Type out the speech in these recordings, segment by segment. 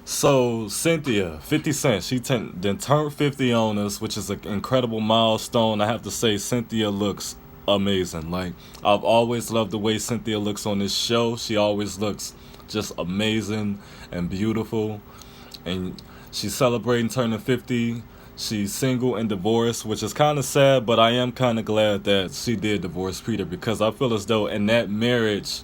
So Cynthia, 50 Cent, then turned 50 on us, which is an incredible milestone. I have to say, Cynthia looks amazing. Like, I've always loved the way Cynthia looks on this show. She always looks just amazing and beautiful. And she's celebrating turning 50. She's single and divorced, which is kind of sad, but I am kind of glad that she did divorce Peter because I feel as though in that marriage,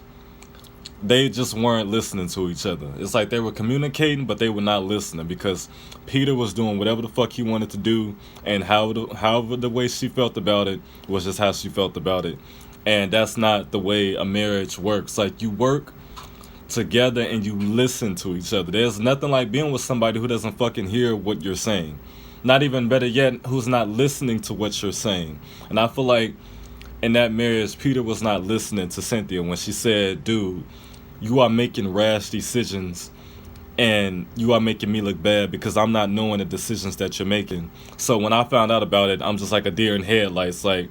they just weren't listening to each other. It's like they were communicating, but they were not listening because Peter was doing whatever the fuck he wanted to do, and however the way she felt about it was just how she felt about it. And that's not the way a marriage works. Like, you work together and you listen to each other. There's nothing like being with somebody who doesn't fucking hear what you're saying. Not even better yet, who's not listening to what you're saying. And I feel like in that marriage, Peter was not listening to Cynthia when she said, dude, you are making rash decisions and you are making me look bad because I'm not knowing the decisions that you're making. So when I found out about it, I'm just like a deer in headlights, like,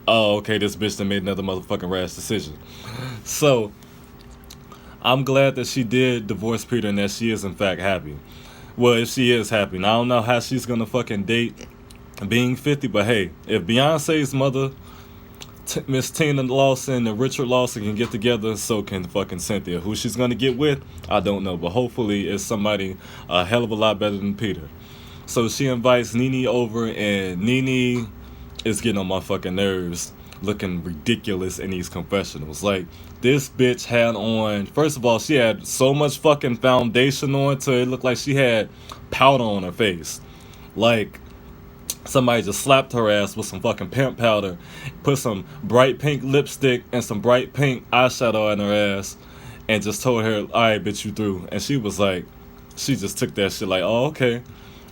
oh, okay, this bitch done made another motherfucking rash decision. So I'm glad that she did divorce Peter and that she is in fact happy. Well, if she is happy. Now, I don't know how she's gonna fucking date being 50, but hey, if Beyonce's mother, Miss Tina Lawson and Richard Lawson can get together, so can fucking Cynthia. Who she's gonna get with, I don't know, but hopefully it's somebody a hell of a lot better than Peter. So she invites Nene over, and Nene is getting on my fucking nerves, looking ridiculous in these confessionals. Like, this bitch had on, first of all, she had so much fucking foundation on to it looked like she had powder on her face. Like, somebody just slapped her ass with some fucking pimp powder, put some bright pink lipstick and some bright pink eyeshadow on her ass, and just told her, alright, bitch, you through. And she was like, she just took that shit like, oh, okay.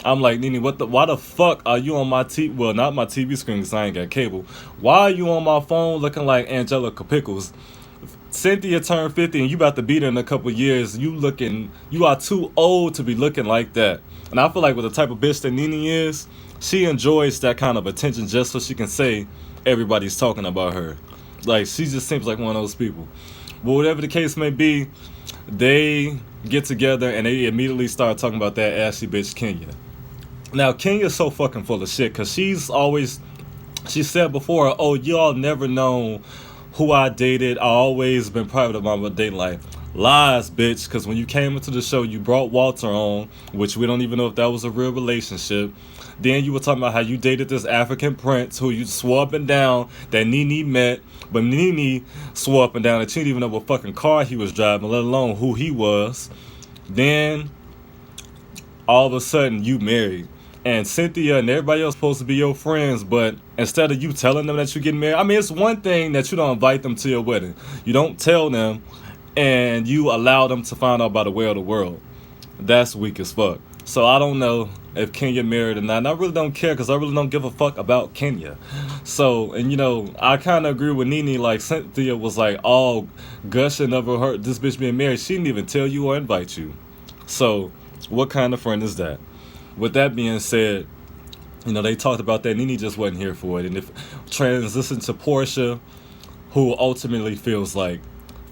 I'm like, Nene, why the fuck are you on my TV? Well, not my TV screen because I ain't got cable. Why are you on my phone looking like Angelica Pickles? Cynthia turned 50 and you about to beat her in a couple years. You are too old to be looking like that. And I feel like with the type of bitch that Nene is, she enjoys that kind of attention just so she can say everybody's talking about her. Like, she just seems like one of those people. But whatever the case may be, they get together and they immediately start talking about that ashy bitch Kenya. Now, Kenya's so fucking full of shit because she said before, oh, y'all never know who I dated. I always been private about my dating life. Lies, bitch, because when you came into the show, you brought Walter on, which we don't even know if that was a real relationship. Then you were talking about how you dated this African prince who you swore up and down that Nene met, but Nene swore up and down that she didn't even know what fucking car he was driving, let alone who he was. Then, all of a sudden, you married. And Cynthia and everybody else supposed to be your friends, but instead of you telling them that you're getting married, I mean, it's one thing that you don't invite them to your wedding. You don't tell them, and you allow them to find out by the way of the world. That's weak as fuck. So I don't know if Kenya married or not. And I really don't care because I really don't give a fuck about Kenya. So, and you know, I kind of agree with Nene. Like, Cynthia was like all gushing over her, this bitch being married. She didn't even tell you or invite you. So, what kind of friend is that? With that being said, you know, they talked about that. Nene just wasn't here for it. And if transition to Portia, who ultimately feels like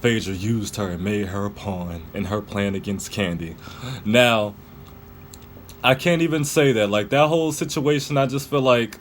Phaedra used her and made her a pawn in her plan against Candy. Now, I can't even say that. Like, that whole situation, I just feel like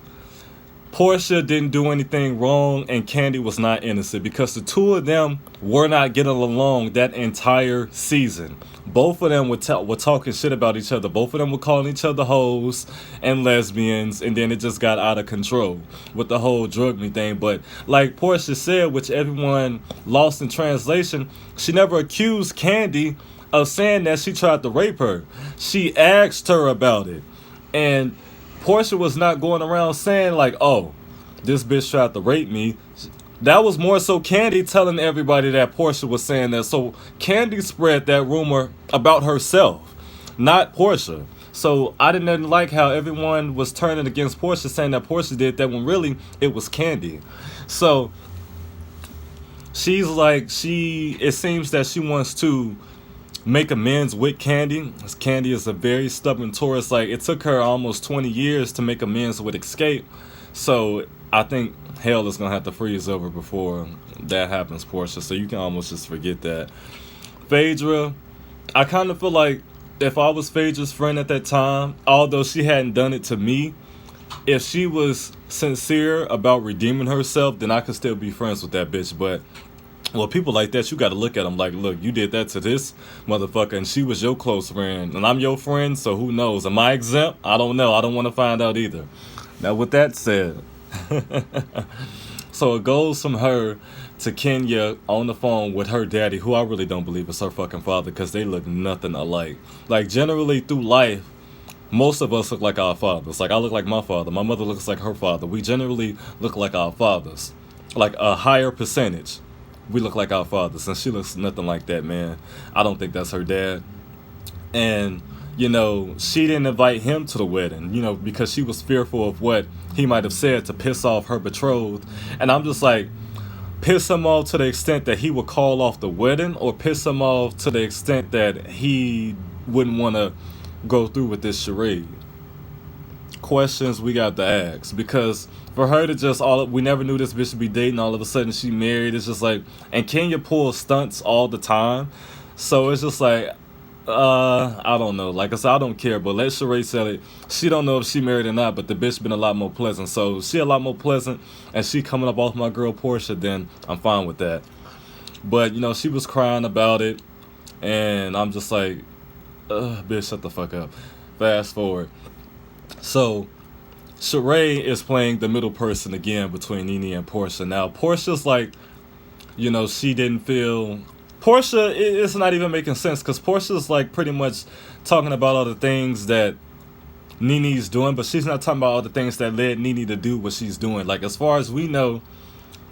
Portia didn't do anything wrong and Candy was not innocent because the two of them were not getting along that entire season. Both of them were talking shit about each other. Both of them were calling each other hoes and lesbians, and then it just got out of control with the whole drug me thing. But like Portia said, which everyone lost in translation, she never accused Candy of saying that she tried to rape her. She asked her about it. And Portia was not going around saying like, oh, this bitch tried to rape me. That was more so Candy telling everybody that Portia was saying that. So Candy spread that rumor about herself, not Portia. So I didn't like how everyone was turning against Portia, saying that Portia did that when really it was Candy. So she's like, it seems that she wants to make amends with Candy. Candy is a very stubborn Taurus. Like, it took her almost 20 years to make amends with Escape. So I think hell is gonna have to freeze over before that happens, Portia. So you can almost just forget that. Phaedra, I kind of feel like if I was Phaedra's friend at that time, although she hadn't done it to me, if she was sincere about redeeming herself, then I could still be friends with that bitch. But well, people like that, you got to look at them like, look, you did that to this motherfucker, and she was your close friend, and I'm your friend, so who knows? Am I exempt? I don't know. I don't want to find out either. Now, with that said, so it goes from her to Kenya on the phone with her daddy, who I really don't believe is her fucking father, because they look nothing alike. Like, generally through life, most of us look like our fathers. Like, I look like my father. My mother looks like her father. We generally look like our fathers. Like, a higher percentage. We look like our fathers. And she looks nothing like that, man. I don't think that's her dad. And, you know, she didn't invite him to the wedding, you know, because she was fearful of what he might have said to piss off her betrothed. And I'm just like, piss him off to the extent that he would call off the wedding, or piss him off to the extent that he wouldn't want to go through with this charade? Questions we got to ask, because for her to just we never knew this bitch would be dating, all of a sudden she married. It's just like, and Kenya pulls stunts all the time, so it's just like, I don't know. Like I said, I don't care, but let Sheree sell it. She don't know if she married or not, but the bitch been a lot more pleasant. So she a lot more pleasant, and she coming up off my girl Portia, then I'm fine with that. But, you know, she was crying about it, and I'm just like, bitch, shut the fuck up. Fast forward. So, Sheree is playing the middle person again between Nene and Portia. Now, Portia's like, you know, she didn't feel... Portia, it's not even making sense, because Portia's like pretty much talking about all the things that Nene's doing, but she's not talking about all the things that led Nene to do what she's doing. Like, as far as we know,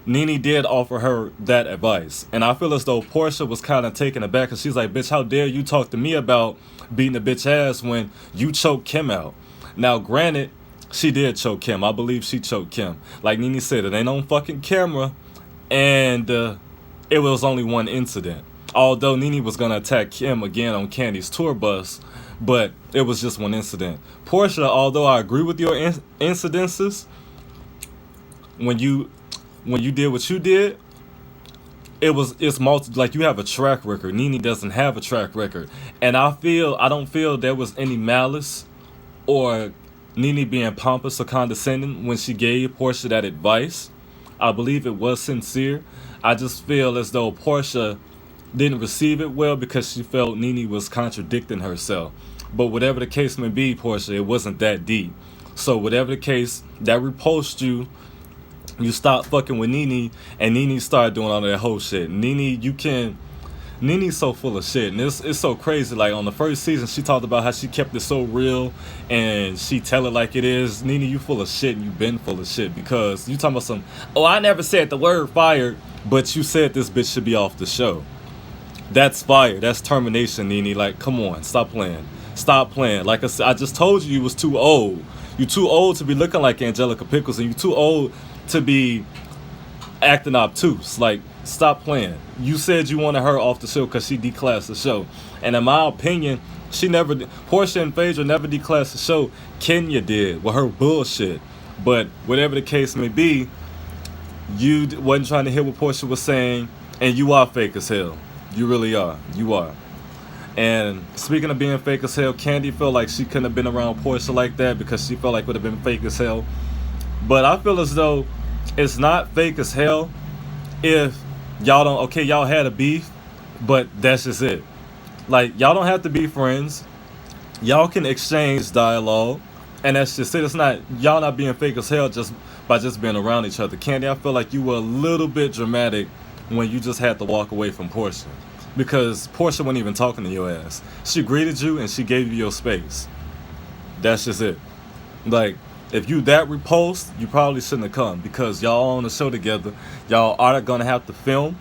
Nene did offer her that advice. And I feel as though Portia was kind of taken aback, because she's like, bitch, how dare you talk to me about beating a bitch ass when you choked Kim out? Now, granted, she did choke Kim. I believe she choked Kim. Like Nene said, it ain't on fucking camera, and it was only one incident. Although Nene was going to attack Kim again on Candy's tour bus, but it was just one incident. Portia, although I agree with your incidences, when you did what you did, it's like you have a track record. Nene doesn't have a track record. And I don't feel there was any malice or Nene being pompous or condescending when she gave Portia that advice. I believe it was sincere. I just feel as though Portia didn't receive it well because she felt Nene was contradicting herself. But whatever the case may be, Portia, it wasn't that deep. So whatever the case, that repulsed you. You stopped fucking with Nene, and Nene started doing all of that whole shit. Nene's so full of shit, and it's so crazy. Like, on the first season, she talked about how she kept it so real, and she tell it like it is. Nene, you full of shit, and you been full of shit, because you talking about some, oh, I never said the word fired, but you said this bitch should be off the show. That's fire. That's termination, Nene. Like, come on, stop playing. Stop playing. Like I said, I just told you was too old. You too old to be looking like Angelica Pickles, and you too old to be acting obtuse. Like, stop playing. You said you wanted her off the show because she declassed the show, and in my opinion, Portia and Phaedra never declassed the show. Kenya did with her bullshit. But whatever the case may be, you wasn't trying to hear what Portia was saying, and you are fake as hell. You really are. You are. And speaking of being fake as hell, Candy felt like she couldn't have been around Portia like that because she felt like it would have been fake as hell. But I feel as though it's not fake as hell if y'all had a beef, but that's just it. Like, y'all don't have to be friends. Y'all can exchange dialogue, and that's just it. It's not, y'all not being fake as hell just by just being around each other. Candy, I feel like you were a little bit dramatic when you just had to walk away from Portia, because Portia wasn't even talking to your ass. She greeted you and she gave you your space. That's just it. Like, if you that repulsed, you probably shouldn't have come, because y'all on the show together. Y'all are gonna have to film,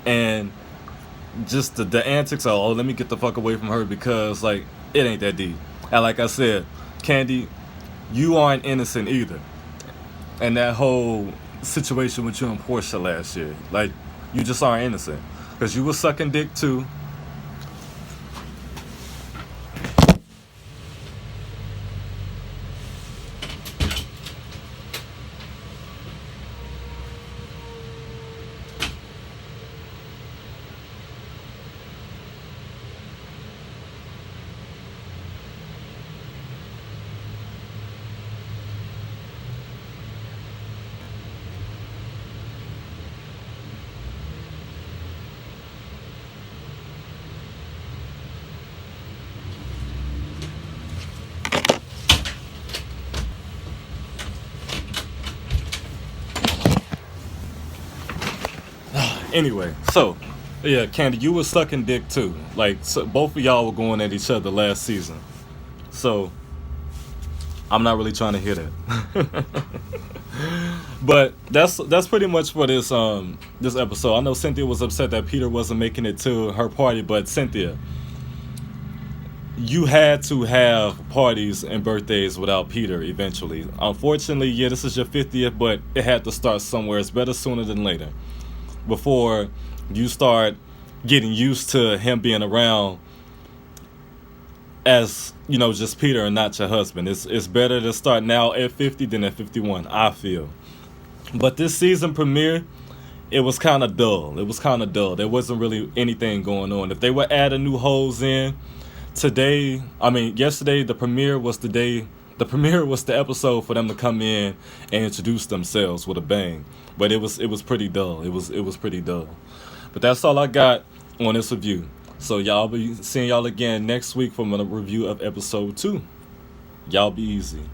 and just the antics are, oh, let me get the fuck away from her, because like, it ain't that deep. And like I said, Candy, you aren't innocent either. And that whole situation with you and Portia last year, like, you just aren't innocent, because you were sucking dick too. Anyway, so yeah, Candy, you were sucking dick too. Like so both of y'all were going at each other last season. So I'm not really trying to hear that. But that's pretty much for this episode. I know Cynthia was upset that Peter wasn't making it to her party, but Cynthia, you had to have parties and birthdays without Peter eventually. Unfortunately, yeah, this is your 50th, but it had to start somewhere. It's better sooner than later. Before you start getting used to him being around as, just Peter and not your husband. It's better to start now at 50 than at 51, I feel. But this season premiere, it was kind of dull. It was kind of dull. There wasn't really anything going on. If they were adding new hoes in, yesterday, the premiere was the episode for them to come in and introduce themselves with a bang. But it was pretty dull. It was pretty dull. But that's all I got on this review. So y'all be seeing y'all again next week for a review of episode 2. Y'all be easy.